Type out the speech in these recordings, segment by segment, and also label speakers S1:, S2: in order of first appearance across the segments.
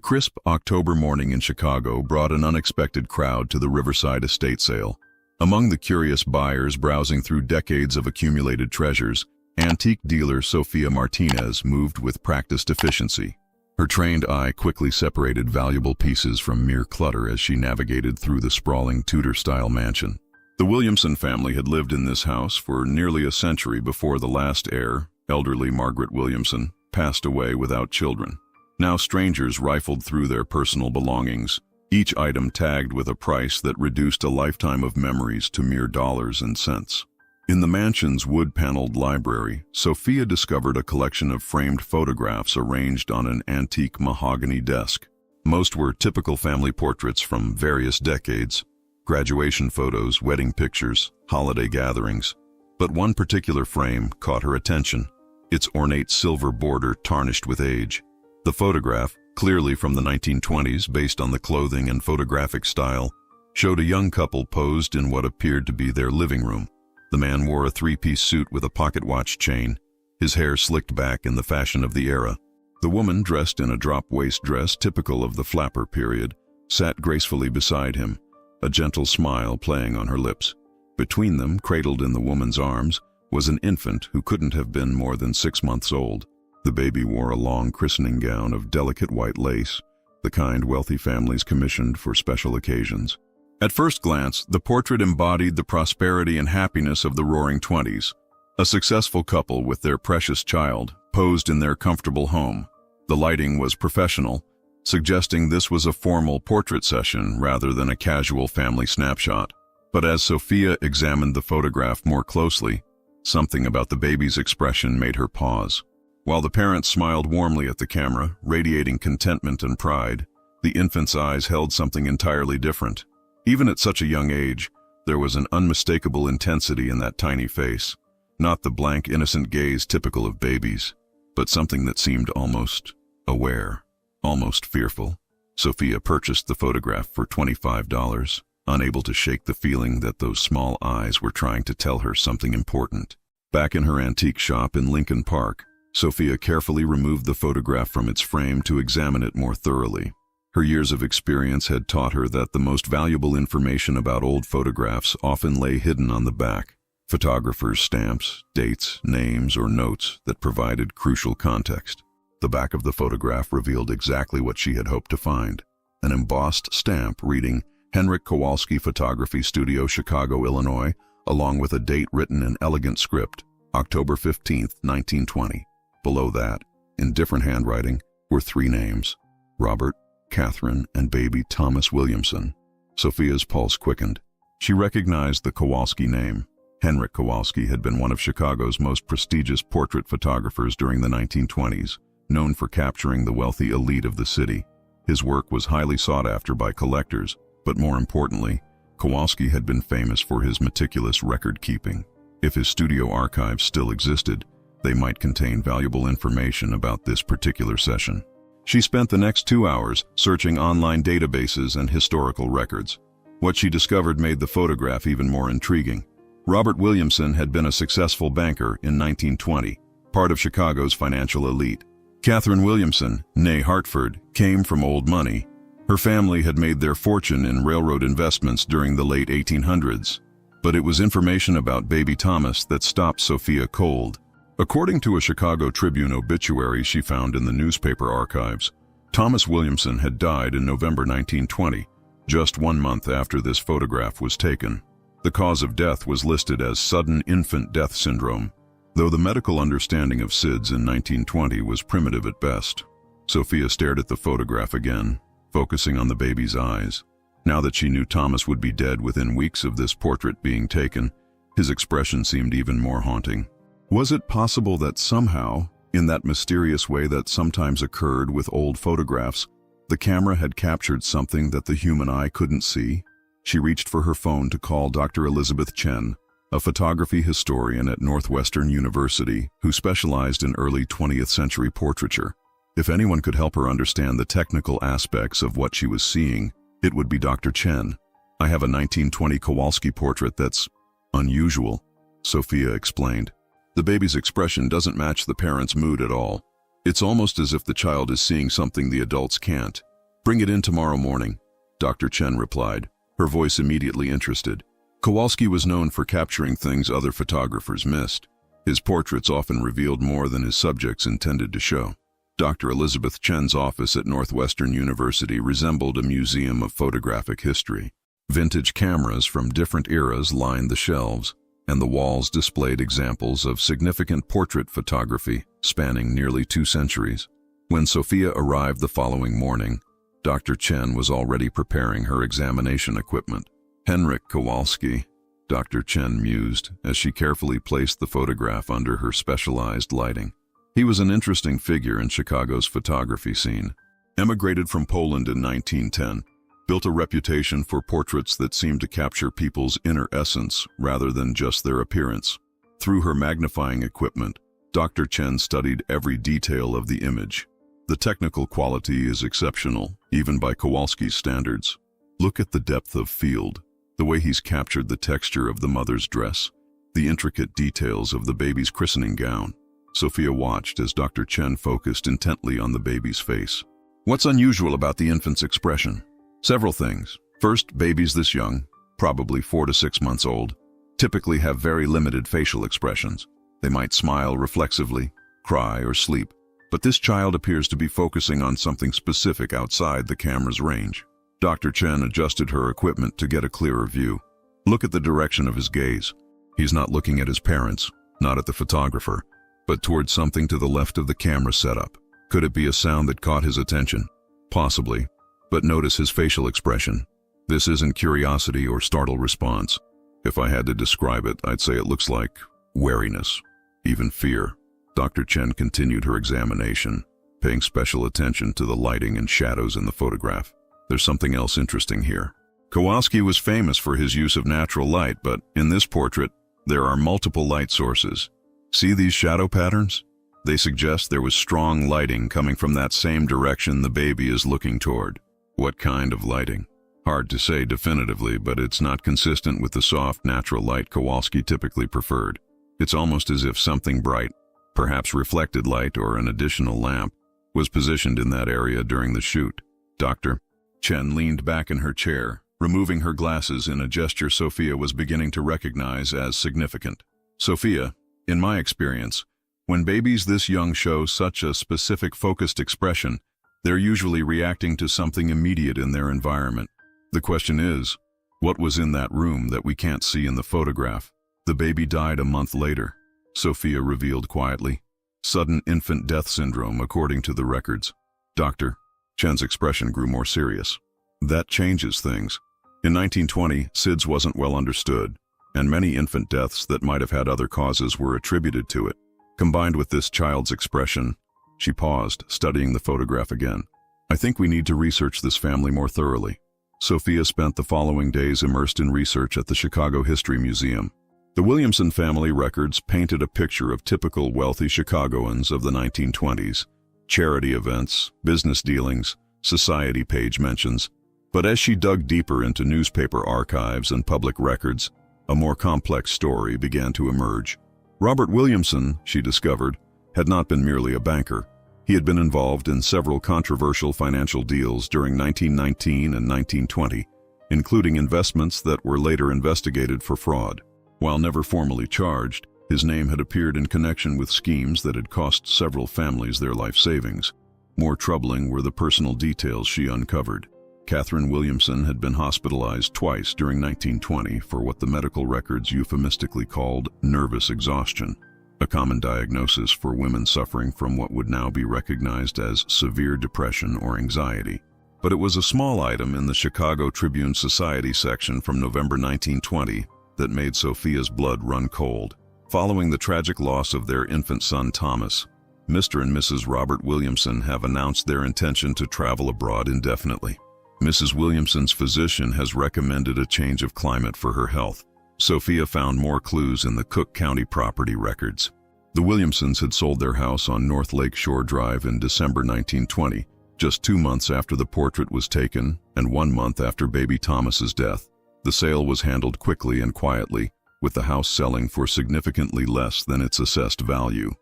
S1: crisp October morning in Chicago brought an unexpected crowd to the Riverside estate sale. Among the curious buyers browsing through decades of accumulated treasures, antique dealer Sophia Martinez moved with practiced efficiency. Her trained eye quickly separated valuable pieces from mere clutter as she navigated through the sprawling Tudor-style mansion. The Williamson family had lived in this house for nearly a century before the last heir, elderly Margaret Williamson, passed away without children. Now strangers rifled through their personal belongings, each item tagged with a price that reduced a lifetime of memories to mere dollars and cents. In the mansion's wood-paneled library, Sophia discovered a collection of framed photographs arranged on an antique mahogany desk. Most were typical family portraits from various decades, graduation photos, wedding pictures, holiday gatherings. But one particular frame caught her attention, its ornate silver border tarnished with age. The photograph, clearly from the 1920s based on the clothing and photographic style, showed a young couple posed in what appeared to be their living room. The man wore a three-piece suit with a pocket watch chain, his hair slicked back in the fashion of the era. The woman, dressed in a drop-waist dress typical of the flapper period, sat gracefully beside him, a gentle smile playing on her lips. Between them, cradled in the woman's arms, was an infant who couldn't have been more than 6 months old. The baby wore a long christening gown of delicate white lace, the kind wealthy families commissioned for special occasions. At first glance, the portrait embodied the prosperity and happiness of the Roaring Twenties. A successful couple with their precious child, posed in their comfortable home. The lighting was professional, suggesting this was a formal portrait session rather than a casual family snapshot. But as Sophia examined the photograph more closely, something about the baby's expression made her pause. While the parents smiled warmly at the camera, radiating contentment and pride, the infant's eyes held something entirely different. Even at such a young age, there was an unmistakable intensity in that tiny face. Not the blank, innocent gaze typical of babies, but something that seemed almost aware, almost fearful. Sophia purchased the photograph for $25, unable to shake the feeling that those small eyes were trying to tell her something important. Back in her antique shop in Lincoln Park, Sophia carefully removed the photograph from its frame to examine it more thoroughly. Her years of experience had taught her that the most valuable information about old photographs often lay hidden on the back. Photographers' stamps, dates, names, or notes that provided crucial context. The back of the photograph revealed exactly what she had hoped to find. An embossed stamp reading Henryk Kowalski Photography Studio, Chicago, Illinois, along with a date written in elegant script, October 15, 1920. Below that, in different handwriting, were 3 names: Robert, Catherine, and baby Thomas Williamson. Sophia's pulse quickened. She recognized the Kowalski name. Henryk Kowalski had been one of Chicago's most prestigious portrait photographers during the 1920s, known for capturing the wealthy elite of the city. His work was highly sought after by collectors, but more importantly, Kowalski had been famous for his meticulous record-keeping. If his studio archives still existed, they might contain valuable information about this particular session. She spent the next 2 hours searching online databases and historical records. What she discovered made the photograph even more intriguing. Robert Williamson had been a successful banker in 1920, part of Chicago's financial elite. Catherine Williamson, née Hartford, came from old money. Her family had made their fortune in railroad investments during the late 1800s. But it was information about baby Thomas that stopped Sophia cold. According to a Chicago Tribune obituary she found in the newspaper archives, Thomas Williamson had died in November 1920, just 1 month after this photograph was taken. The cause of death was listed as sudden infant death syndrome, though the medical understanding of SIDS in 1920 was primitive at best. Sophia stared at the photograph again, focusing on the baby's eyes. Now that she knew Thomas would be dead within weeks of this portrait being taken, his expression seemed even more haunting. Was it possible that somehow, in that mysterious way that sometimes occurred with old photographs, the camera had captured something that the human eye couldn't see? She reached for her phone to call Dr. Elizabeth Chen, a photography historian at Northwestern University who specialized in early 20th century portraiture. If anyone could help her understand the technical aspects of what she was seeing, it would be Dr. Chen. "I have a 1920 Kowalski portrait that's unusual," Sophia explained. "The baby's expression doesn't match the parents' mood at all. It's almost as if the child is seeing something the adults can't. "Bring it in tomorrow morning," Dr. Chen replied, her voice immediately interested. Kowalski was known for capturing things other photographers missed. His portraits often revealed more than his subjects intended to show. Dr. Elizabeth Chen's office at Northwestern University resembled a museum of photographic history. Vintage cameras from different eras lined the shelves, and the walls displayed examples of significant portrait photography spanning nearly 2 centuries. When Sophia arrived the following morning, Dr. Chen was already preparing her examination equipment. "Henryk Kowalski," Dr. Chen mused as she carefully placed the photograph under her specialized lighting. He was an interesting figure in Chicago's photography scene. Emigrated from Poland in 1910, built a reputation for portraits that seemed to capture people's inner essence rather than just their appearance. Through her magnifying equipment, Dr. Chen studied every detail of the image. The technical quality is exceptional, even by Kowalski's standards. Look at the depth of field, the way he's captured the texture of the mother's dress, the intricate details of the baby's christening gown. Sophia watched as Dr. Chen focused intently on the baby's face. "What's unusual about the infant's expression?" "Several things. First, babies this young, probably 4 to 6 months old, typically have very limited facial expressions. They might smile reflexively, cry, or sleep. But this child appears to be focusing on something specific outside the camera's range." Dr. Chen adjusted her equipment to get a clearer view. "Look at the direction of his gaze. He's not looking at his parents, not at the photographer, but towards something to the left of the camera setup. Could it be a sound that caught his attention? Possibly. But notice his facial expression. This isn't curiosity or startled response. If I had to describe it, I'd say it looks like wariness, even fear." Dr. Chen continued her examination, paying special attention to the lighting and shadows in the photograph. "There's something else interesting here. Kowalski was famous for his use of natural light, but in this portrait, there are multiple light sources. See these shadow patterns? They suggest there was strong lighting coming from that same direction the baby is looking toward. What kind of lighting? Hard to say definitively, but it's not consistent with the soft, natural light Kowalski typically preferred. It's almost as if something bright, perhaps reflected light or an additional lamp, was positioned in that area during the shoot." Dr. Chen leaned back in her chair, removing her glasses in a gesture Sophia was beginning to recognize as significant. "Sophia, in my experience, when babies this young show such a specific focused expression, they're usually reacting to something immediate in their environment. The question is, what was in that room that we can't see in the photograph? The baby died a month later," Sophia revealed quietly. "Sudden infant death syndrome, according to the records." Dr. Chen's expression grew more serious. "That changes things. In 1920, SIDS wasn't well understood, and many infant deaths that might have had other causes were attributed to it. Combined with this child's expression," she paused, studying the photograph again. "I think we need to research this family more thoroughly." Sophia spent the following days immersed in research at the Chicago History Museum. The Williamson family records painted a picture of typical wealthy Chicagoans of the 1920s. Charity events, business dealings, society page mentions. But as she dug deeper into newspaper archives and public records, a more complex story began to emerge. Robert Williamson, she discovered, had not been merely a banker. He had been involved in several controversial financial deals during 1919 and 1920, including investments that were later investigated for fraud. While never formally charged, his name had appeared in connection with schemes that had cost several families their life savings. More troubling were the personal details she uncovered. Catherine Williamson had been hospitalized twice during 1920 for what the medical records euphemistically called nervous exhaustion, a common diagnosis for women suffering from what would now be recognized as severe depression or anxiety. But it was a small item in the Chicago Tribune Society section from November 1920 that made Sophia's blood run cold. Following the tragic loss of their infant son Thomas, Mr. and Mrs. Robert Williamson have announced their intention to travel abroad indefinitely. Mrs. Williamson's physician has recommended a change of climate for her health. Sophia found more clues in the Cook County property records. The Williamsons had sold their house on North Lake Shore Drive in December 1920, just 2 months after the portrait was taken and 1 month after baby Thomas's death. The sale was handled quickly and quietly, with the house selling for significantly less than its assessed value.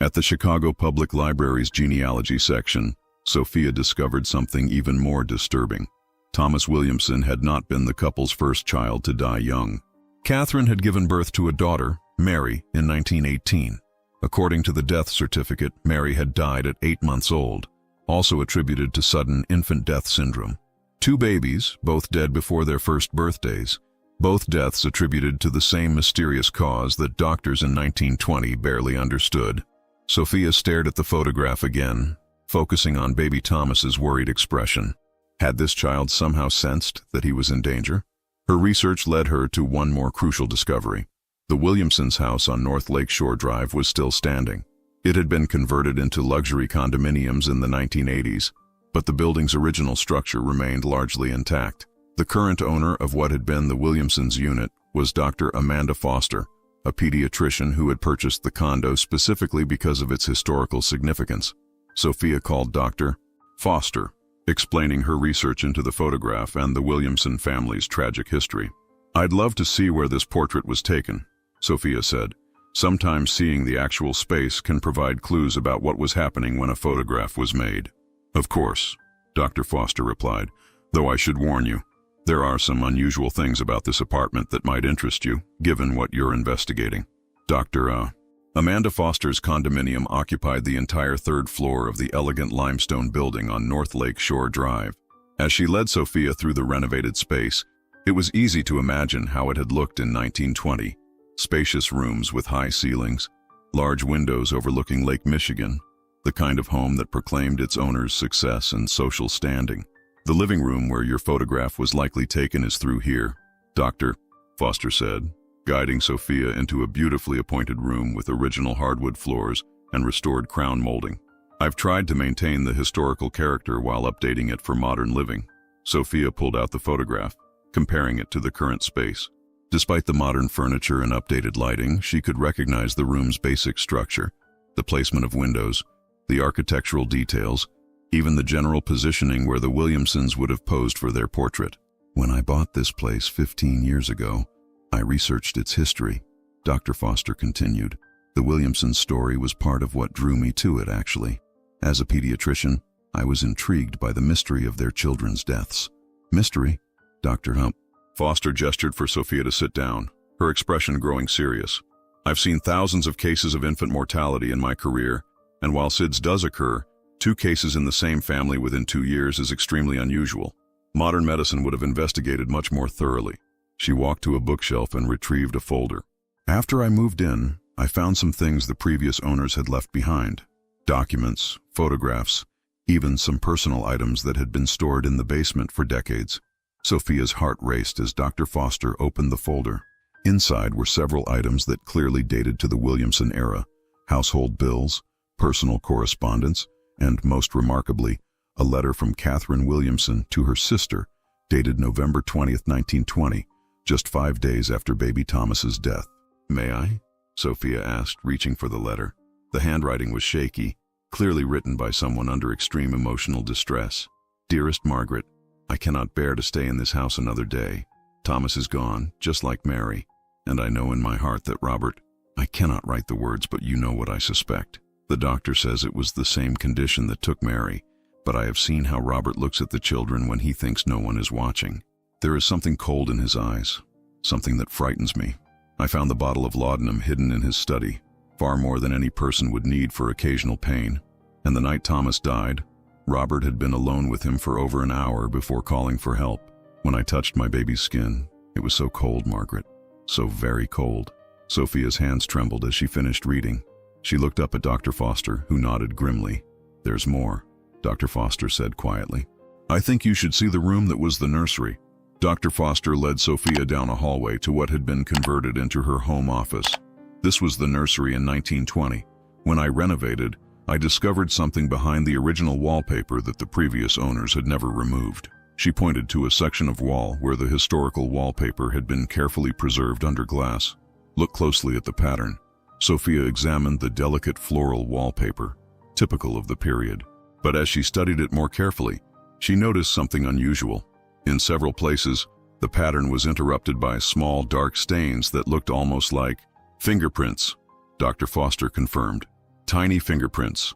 S1: At the Chicago Public Library's genealogy section, Sophia discovered something even more disturbing. Thomas Williamson had not been the couple's first child to die young. Catherine had given birth to a daughter, Mary, in 1918. According to the death certificate, Mary had died at 8 months old, also attributed to sudden infant death syndrome. 2 babies, both dead before their first birthdays, both deaths attributed to the same mysterious cause that doctors in 1920 barely understood. Sophia stared at the photograph again, focusing on baby Thomas's worried expression. Had this child somehow sensed that he was in danger? Her research led her to one more crucial discovery. The Williamsons' house on North Lakeshore Drive was still standing. It had been converted into luxury condominiums in the 1980s, but the building's original structure remained largely intact. The current owner of what had been the Williamsons' unit was Dr. Amanda Foster, a pediatrician who had purchased the condo specifically because of its historical significance. Sophia called Dr. Foster, explaining her research into the photograph and the Williamson family's tragic history. "I'd love to see where this portrait was taken," Sophia said. "Sometimes seeing the actual space can provide clues about what was happening when a photograph was made." "Of course," Dr. Foster replied, "though I should warn you, there are some unusual things about this apartment that might interest you, given what you're investigating." Amanda Foster's condominium occupied the entire 3rd floor of the elegant limestone building on North Lake Shore Drive. As she led Sophia through the renovated space, it was easy to imagine how it had looked in 1920. Spacious rooms with high ceilings, large windows overlooking Lake Michigan, the kind of home that proclaimed its owner's success and social standing. "The living room where your photograph was likely taken is through here," Dr. Foster said, guiding Sophia into a beautifully appointed room with original hardwood floors and restored crown molding. "I've tried to maintain the historical character while updating it for modern living." Sophia pulled out the photograph, comparing it to the current space. Despite the modern furniture and updated lighting, she could recognize the room's basic structure, the placement of windows, the architectural details, even the general positioning where the Williamsons would have posed for their portrait. "When I bought this place 15 years ago, I researched its history," Dr. Foster continued. "The Williamson story was part of what drew me to it, actually. As a pediatrician, I was intrigued by the mystery of their children's deaths." "Mystery?" Dr. Foster gestured for Sophia to sit down, her expression growing serious. "I've seen thousands of cases of infant mortality in my career, and while SIDS does occur, 2 cases in the same family within 2 years is extremely unusual. Modern medicine would have investigated much more thoroughly." She walked to a bookshelf and retrieved a folder. "After I moved in, I found some things the previous owners had left behind. Documents, photographs, even some personal items that had been stored in the basement for decades." Sophia's heart raced as Dr. Foster opened the folder. Inside were several items that clearly dated to the Williamson era: household bills, personal correspondence, and, most remarkably, a letter from Catherine Williamson to her sister, dated November 20th, 1920, just 5 days after baby Thomas's death. "May I?" Sophia asked, reaching for the letter. The handwriting was shaky, clearly written by someone under extreme emotional distress. "Dearest Margaret, I cannot bear to stay in this house another day. Thomas is gone, just like Mary, and I know in my heart that Robert—" I cannot write the words, but you know what I suspect. "The doctor says it was the same condition that took Mary, but I have seen how Robert looks at the children when he thinks no one is watching. There is something cold in his eyes, something that frightens me. I found the bottle of laudanum hidden in his study, far more than any person would need for occasional pain. And the night Thomas died, Robert had been alone with him for over an hour before calling for help. When I touched my baby's skin, it was so cold, Margaret, so very cold." Sophia's hands trembled as she finished reading. She looked up at Dr. Foster, who nodded grimly. "There's more," Dr. Foster said quietly. "I think you should see the room that was the nursery." Dr. Foster led Sophia down a hallway to what had been converted into her home office. "This was the nursery in 1920. When I renovated, I discovered something behind the original wallpaper that the previous owners had never removed." She pointed to a section of wall where the historical wallpaper had been carefully preserved under glass. "Look closely at the pattern." Sophia examined the delicate floral wallpaper, typical of the period. But as she studied it more carefully, she noticed something unusual. In several places, the pattern was interrupted by small dark stains that looked almost like fingerprints, Dr. Foster confirmed. "Tiny fingerprints,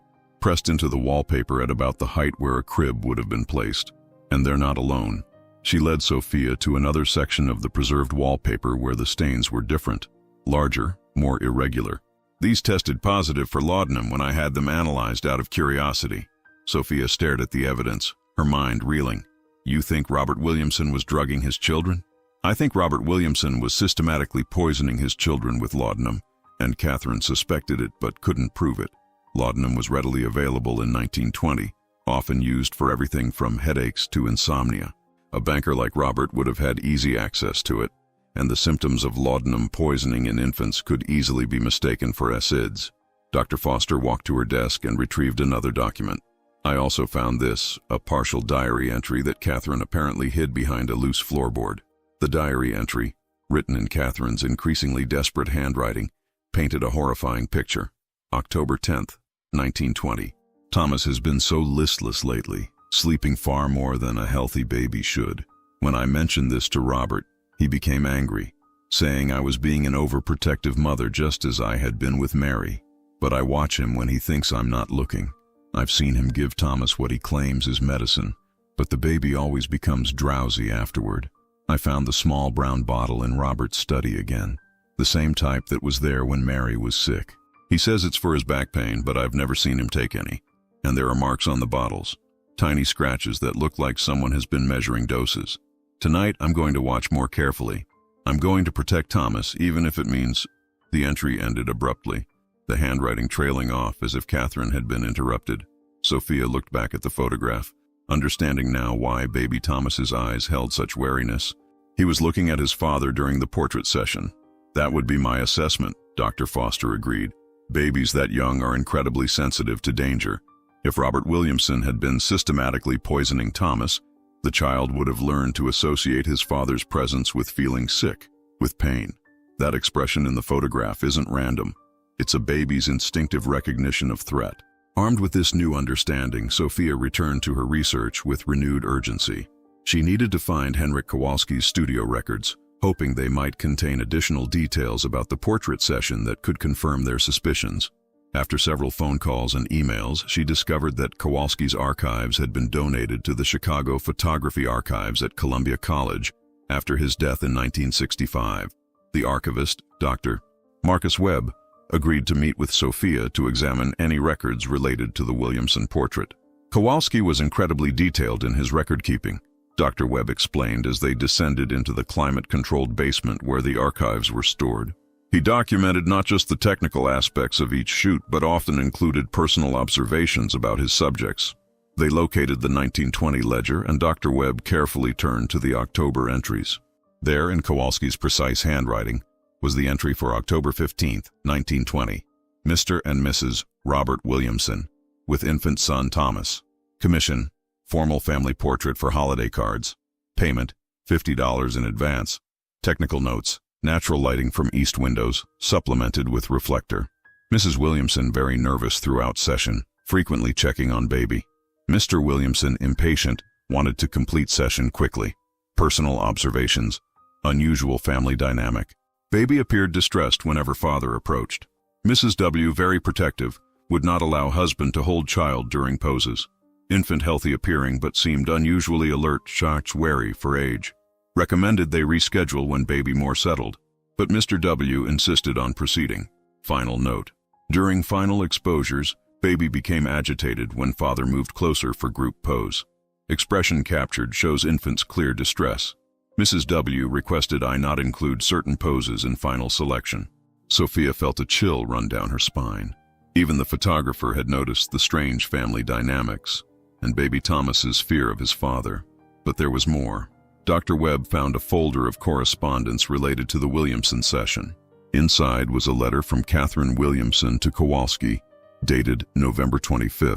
S1: pressed into the wallpaper at about the height where a crib would have been placed. And they're not alone. She led Sophia to another section of the preserved wallpaper where the stains were different, larger, more irregular. These tested positive for laudanum when I had them analyzed out of curiosity. Sophia stared at the evidence, her mind reeling. You think Robert Williamson was drugging his children? I think Robert Williamson was systematically poisoning his children with laudanum, and Catherine suspected it but couldn't prove it. Laudanum was readily available in 1920, often used for everything from headaches to insomnia. A banker like Robert would have had easy access to it, and the symptoms of laudanum poisoning in infants could easily be mistaken for SIDS. Dr. Foster walked to her desk and retrieved another document. I also found this, a partial diary entry that Catherine apparently hid behind a loose floorboard. The diary entry, written in Catherine's increasingly desperate handwriting, painted a horrifying picture. October 10th, 1920. Thomas has been so listless lately, sleeping far more than a healthy baby should. When I mentioned this to Robert, he became angry, saying I was being an overprotective mother just as I had been with Mary. But I watch him when he thinks I'm not looking. I've seen him give Thomas what he claims is medicine, but the baby always becomes drowsy afterward. I found the small brown bottle in Robert's study again, the same type that was there when Mary was sick. He says it's for his back pain, but I've never seen him take any. And there are marks on the bottles, tiny scratches that look like someone has been measuring doses. Tonight, I'm going to watch more carefully. I'm going to protect Thomas, even if it means... The entry ended abruptly, the handwriting trailing off as if Catherine had been interrupted. Sophia looked back at the photograph, understanding now why baby Thomas's eyes held such wariness. He was looking at his father during the portrait session. That would be my assessment, Dr. Foster agreed. Babies that young are incredibly sensitive to danger. If Robert Williamson had been systematically poisoning Thomas, the child would have learned to associate his father's presence with feeling sick, with pain. That expression in the photograph isn't random. It's a baby's instinctive recognition of threat. Armed with this new understanding, Sophia returned to her research with renewed urgency. She needed to find Henryk Kowalski's studio records, hoping they might contain additional details about the portrait session that could confirm their suspicions. After several phone calls and emails, she discovered that Kowalski's archives had been donated to the Chicago Photography Archives at Columbia College after his death in 1965. The archivist, Dr. Marcus Webb, agreed to meet with Sophia to examine any records related to the Williamson portrait. Kowalski was incredibly detailed in his record-keeping, Dr. Webb explained as they descended into the climate-controlled basement where the archives were stored. He documented not just the technical aspects of each shoot, but often included personal observations about his subjects. They located the 1920 ledger, and Dr. Webb carefully turned to the October entries. There, in Kowalski's precise handwriting, was the entry for October 15, 1920. Mr. and Mrs. Robert Williamson, with infant son Thomas. Commission, formal family portrait for holiday cards. Payment, $50 in advance. Technical notes, natural lighting from east windows, supplemented with reflector. Mrs. Williamson very nervous throughout session, frequently checking on baby. Mr. Williamson impatient, wanted to complete session quickly. Personal observations, unusual family dynamic. Baby appeared distressed whenever father approached. Mrs. W. very protective, would not allow husband to hold child during poses. Infant healthy appearing but seemed unusually alert, shocked, wary for age. Recommended they reschedule when baby more settled, but Mr. W. insisted on proceeding. Final note. During final exposures, baby became agitated when father moved closer for group pose. Expression captured shows infant's clear distress. Mrs. W. requested I not include certain poses in final selection. Sophia felt a chill run down her spine. Even the photographer had noticed the strange family dynamics and baby Thomas's fear of his father. But there was more. Dr. Webb found a folder of correspondence related to the Williamson session. Inside was a letter from Catherine Williamson to Kowalski, dated November 25,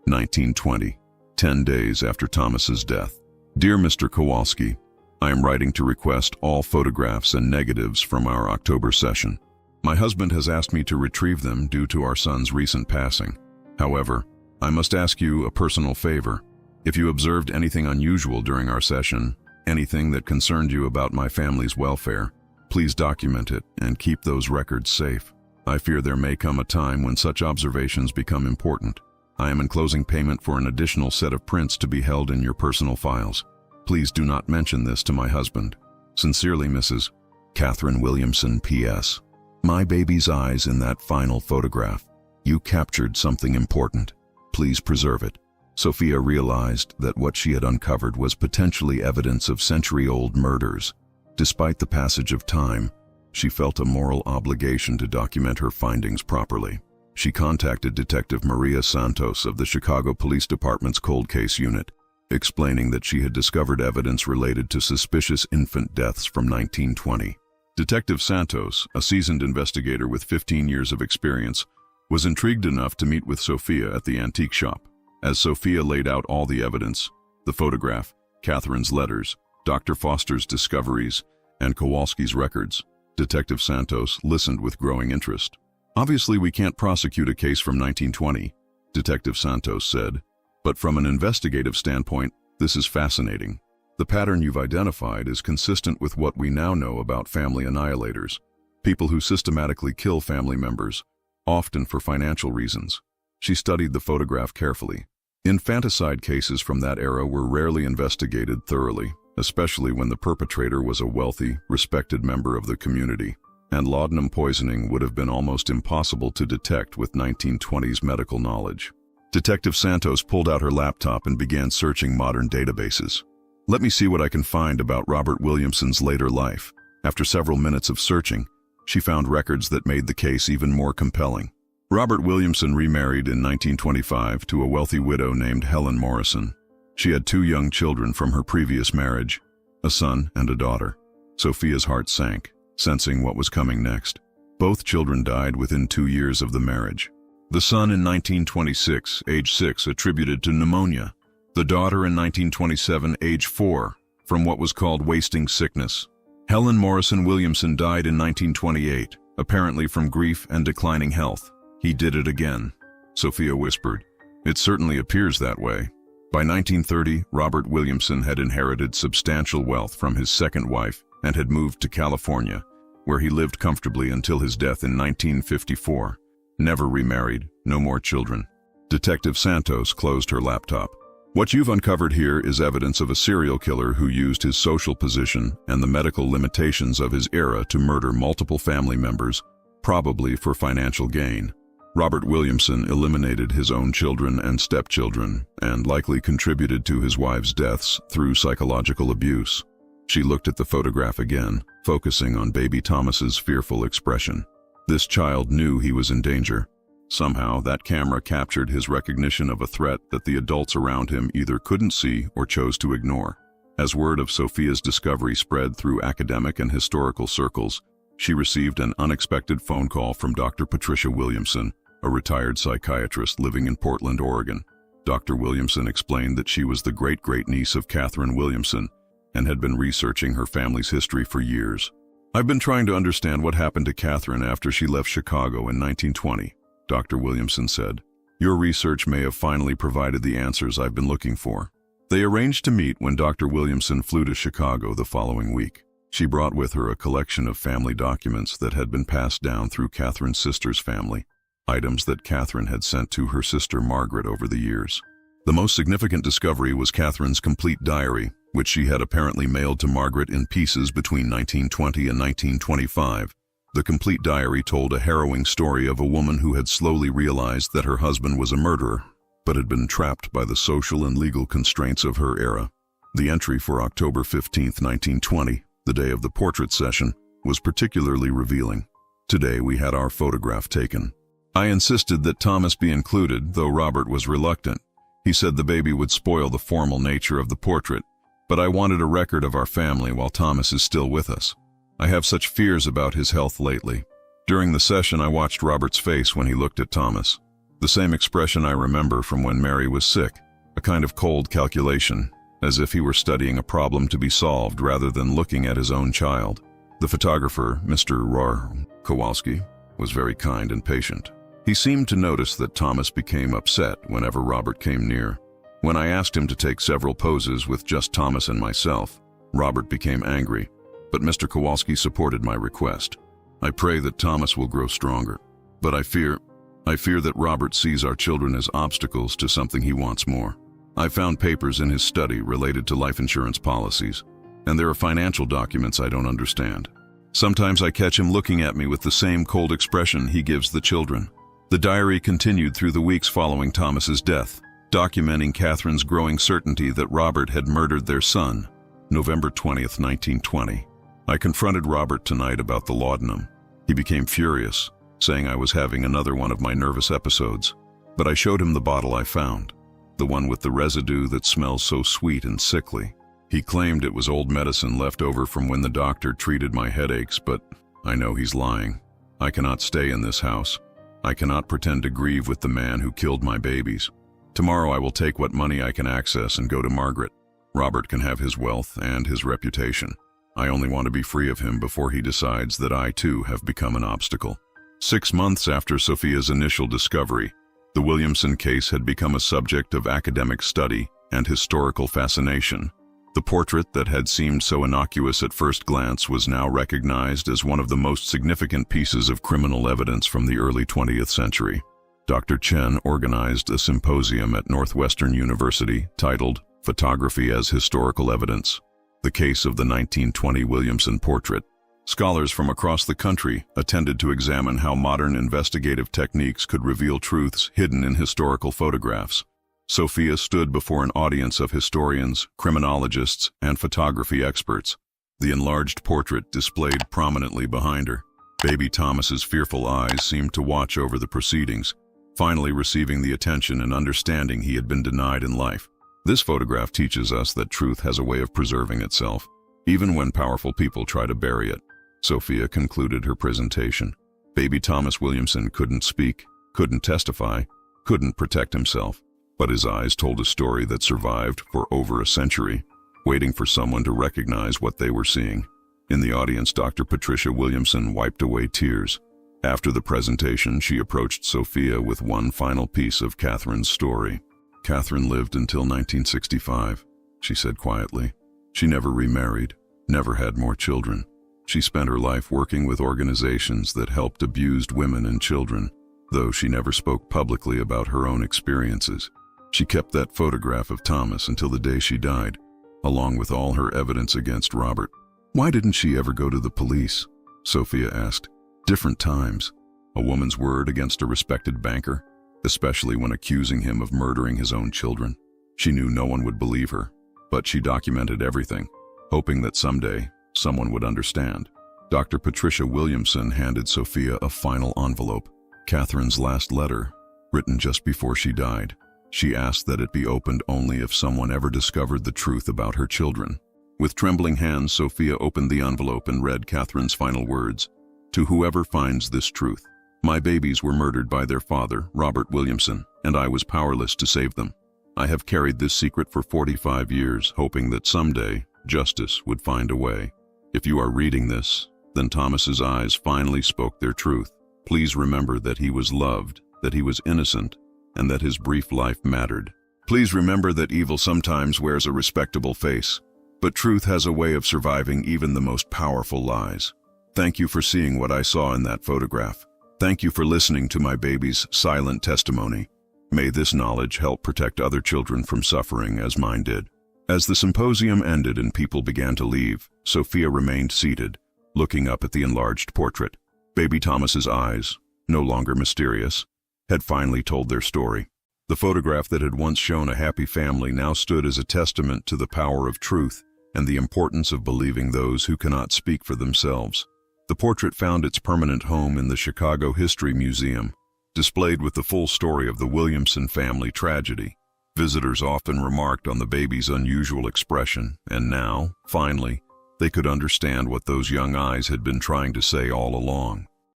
S1: 1920, 10 days after Thomas's death. Dear Mr. Kowalski, I am writing to request all photographs and negatives from our October session. My husband has asked me to retrieve them due to our son's recent passing. However, I must ask you a personal favor. If you observed anything unusual during our session, anything that concerned you about my family's welfare, please document it and keep those records safe. I fear there may come a time when such observations become important. I am enclosing payment for an additional set of prints to be held in your personal files. Please do not mention this to my husband. Sincerely, Mrs. Catherine Williamson, P.S. My baby's eyes in that final photograph. You captured something important. Please preserve it. Sophia realized that what she had uncovered was potentially evidence of century-old murders. Despite the passage of time, she felt a moral obligation to document her findings properly. She contacted Detective Maria Santos of the Chicago Police Department's Cold Case Unit, explaining that she had discovered evidence related to suspicious infant deaths from 1920. Detective Santos, a seasoned investigator with 15 years of experience, was intrigued enough to meet with Sophia at the antique shop. As Sophia laid out all the evidence, the photograph, Catherine's letters, Dr. Foster's discoveries, and Kowalski's records, Detective Santos listened with growing interest. Obviously, we can't prosecute a case from 1920, Detective Santos said, but from an investigative standpoint, this is fascinating. The pattern you've identified is consistent with what we now know about family annihilators, people who systematically kill family members, often for financial reasons. She studied the photograph carefully. Infanticide cases from that era were rarely investigated thoroughly, especially when the perpetrator was a wealthy, respected member of the community, and laudanum poisoning would have been almost impossible to detect with 1920s medical knowledge. Detective Santos pulled out her laptop and began searching modern databases. Let me see what I can find about Robert Williamson's later life. After several minutes of searching, she found records that made the case even more compelling. Robert Williamson remarried in 1925 to a wealthy widow named Helen Morrison. She had 2 young children from her previous marriage, a son and a daughter. Sophia's heart sank, sensing what was coming next. Both children died within 2 years of the marriage. The son in 1926, age 6, attributed to pneumonia. The daughter in 1927, age 4, from what was called wasting sickness. Helen Morrison Williamson died in 1928, apparently from grief and declining health. He did it again, Sophia whispered. It certainly appears that way. By 1930, Robert Williamson had inherited substantial wealth from his second wife and had moved to California, where he lived comfortably until his death in 1954. Never remarried, no more children. Detective Santos closed her laptop. What you've uncovered here is evidence of a serial killer who used his social position and the medical limitations of his era to murder multiple family members, probably for financial gain. Robert Williamson eliminated his own children and stepchildren and likely contributed to his wife's deaths through psychological abuse. She looked at the photograph again, focusing on baby Thomas's fearful expression. This child knew he was in danger. Somehow, that camera captured his recognition of a threat that the adults around him either couldn't see or chose to ignore. As word of Sophia's discovery spread through academic and historical circles, she received an unexpected phone call from Dr. Patricia Williamson, a retired psychiatrist living in Portland, Oregon. Dr. Williamson explained that she was the great-great-niece of Catherine Williamson and had been researching her family's history for years. I've been trying to understand what happened to Catherine after she left Chicago in 1920, Dr. Williamson said. Your research may have finally provided the answers I've been looking for. They arranged to meet when Dr. Williamson flew to Chicago the following week. She brought with her a collection of family documents that had been passed down through Catherine's sister's family, items that Catherine had sent to her sister Margaret over the years. The most significant discovery was Catherine's complete diary, which she had apparently mailed to Margaret in pieces between 1920 and 1925. The complete diary told a harrowing story of a woman who had slowly realized that her husband was a murderer, but had been trapped by the social and legal constraints of her era. The entry for October 15, 1920, the day of the portrait session, was particularly revealing. Today we had our photograph taken. I insisted that Thomas be included, though Robert was reluctant. He said the baby would spoil the formal nature of the portrait, but I wanted a record of our family while Thomas is still with us. I have such fears about his health lately. During the session, I watched Robert's face when he looked at Thomas. The same expression I remember from when Mary was sick, a kind of cold calculation, as if he were studying a problem to be solved rather than looking at his own child. The photographer, Mr. Kowalski, was very kind and patient. He seemed to notice that Thomas became upset whenever Robert came near. When I asked him to take several poses with just Thomas and myself, Robert became angry, but Mr. Kowalski supported my request. I pray that Thomas will grow stronger, but I fear I fear that Robert sees our children as obstacles to something he wants more. I found papers in his study related to life insurance policies, and there are financial documents I don't understand. Sometimes I catch him looking at me with the same cold expression he gives the children. The diary continued through the weeks following Thomas's death, documenting Catherine's growing certainty that Robert had murdered their son. November 20th, 1920. I confronted Robert tonight about the laudanum. He became furious, saying I was having another one of my nervous episodes. But I showed him the bottle I found, the one with the residue that smells so sweet and sickly. He claimed it was old medicine left over from when the doctor treated my headaches, but I know he's lying. I cannot stay in this house. I cannot pretend to grieve with the man who killed my babies. Tomorrow I will take what money I can access and go to Margaret. Robert can have his wealth and his reputation. I only want to be free of him before he decides that I too have become an obstacle. 6 months after Sophia's initial discovery, the Williamson case had become a subject of academic study and historical fascination. The portrait that had seemed so innocuous at first glance was now recognized as one of the most significant pieces of criminal evidence from the early 20th century. Dr. Chen organized a symposium at Northwestern University titled "Photography as Historical Evidence: The Case of the 1920 Williamson Portrait." Scholars from across the country attended to examine how modern investigative techniques could reveal truths hidden in historical photographs. Sophia stood before an audience of historians, criminologists, and photography experts. The enlarged portrait displayed prominently behind her. Baby Thomas's fearful eyes seemed to watch over the proceedings, finally receiving the attention and understanding he had been denied in life. This photograph teaches us that truth has a way of preserving itself, even when powerful people try to bury it. Sophia concluded her presentation. Baby Thomas Williamson couldn't speak, couldn't testify, couldn't protect himself, but his eyes told a story that survived for over a century, waiting for someone to recognize what they were seeing. In the audience, Dr. Patricia Williamson wiped away tears. After the presentation, she approached Sophia with one final piece of Catherine's story. "Catherine lived until 1965, she said quietly. She never remarried, never had more children. She spent her life working with organizations that helped abused women and children, though she never spoke publicly about her own experiences. She kept that photograph of Thomas until the day she died, along with all her evidence against Robert." "Why didn't she ever go to the police?" Sophia asked. "Different times. A woman's word against a respected banker, especially when accusing him of murdering his own children. She knew no one would believe her, but she documented everything, hoping that someday someone would understand." Dr. Patricia Williamson handed Sophia a final envelope, Catherine's last letter, written just before she died. She asked that it be opened only if someone ever discovered the truth about her children. With trembling hands, Sophia opened the envelope and read Catherine's final words. "To whoever finds this truth, my babies were murdered by their father, Robert Williamson, and I was powerless to save them. I have carried this secret for 45 years, hoping that someday justice would find a way. If you are reading this, then Thomas's eyes finally spoke their truth. Please remember that he was loved, that he was innocent, and that his brief life mattered. Please remember that evil sometimes wears a respectable face, but truth has a way of surviving even the most powerful lies. Thank you for seeing what I saw in that photograph. Thank you for listening to my baby's silent testimony. May this knowledge help protect other children from suffering as mine did." As the symposium ended and people began to leave, Sophia remained seated, looking up at the enlarged portrait. Baby Thomas's eyes, no longer mysterious, had finally told their story. The photograph that had once shown a happy family now stood as a testament to the power of truth and the importance of believing those who cannot speak for themselves. The portrait found its permanent home in the Chicago History Museum, displayed with the full story of the Williamson family tragedy. Visitors often remarked on the baby's unusual expression, and now, finally, they could understand what those young eyes had been trying to say all along.